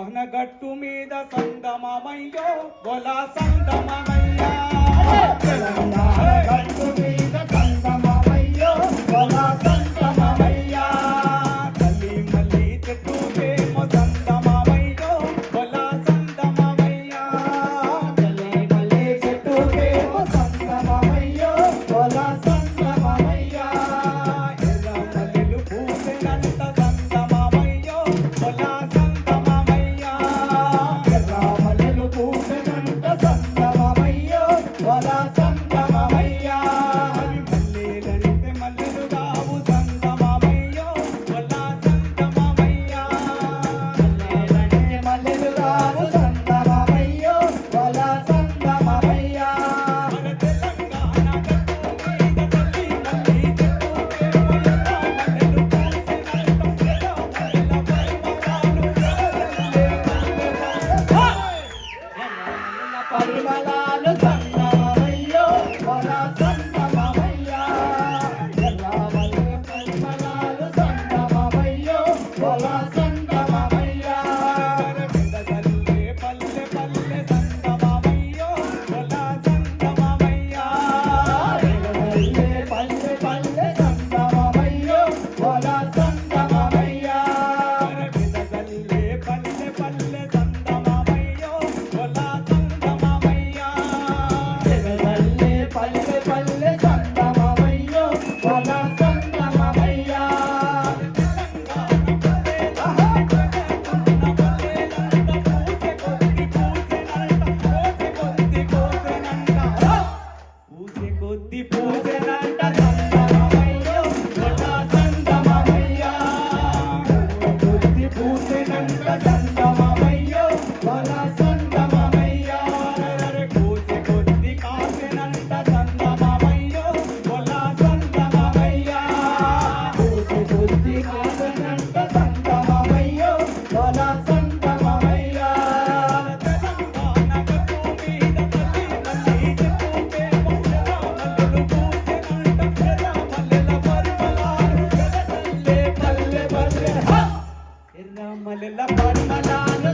గట్టు మీద సందమయ్యో బొలా సందమయ్యా తెలంగాణ గట్టు మీద సందమయ్యో బొలా సందమయ్యా తల్లి మల్లి చెట్టుకేమో సందమయ్యో బొలా సందమయ్యా తల్లి మల్లి చెట్టుకేమో సందమయ్యో బొలా సందమయ్యా ఎర్ర మల్లెలు పూసెనంత సందమయ్యో బొలా సందమయ్యా రామలెలు పూసెనంట సందమయ్యో బొలా సందమయ్యా అవి మల్లెలంటే మల్లెలు కావు సందమయ్యో బొలా సందమయ్యా మల్లెలంటే మల్లెలు రావు సందమయ్యో బొలా సందమయ్యా మన తెలంగాణ గట్టు మీద తల్లి మల్లి చెట్టుకేమో ఎర్ర మల్లెలు పూసెనంత ఎర్ర మల్లెల పరిమళాలు సందమయ్యో బొలా సందమయ్యా రామలె పరిమళాలు సందమయ్యో బొలా సందమయ్యా విడదల్లే పల్లె పల్లె సందమయ్యో బొలా సందమయ్యా పల్లె పల్లె పల్లె సందమయ్యో బొలా సందమయ్యా విడదల్లే పల్లె పల్లె సందమయ్యో బొలా సందమయ్యా జగదల్లే పల్లె పల్లె సందమయ్యో బొలా సందమయ్యా పూసె కొద్ది పూసెనంట సందమయ్యో బొలా సందమయ్యా బుద్ధి పూసెనంట సందమయ్యో బొలా సందమయ్యా పూసె కొద్ది కాసెనంట సందమయ్యో బొలా సందమయ్యా బుద్ధి కాదనంట సందమయ్యో బొలా సందమయ్యా తెలంగాణ గట్టు మీద తల్లి మల్లి చెట్టుకేమో ఎర్ర మల్లెలు పూసెనంట ఎర్ర మల్లెల పరిమళాలు పల్లె పల్లె ఎర్ర మల్లెల పరిమళాలు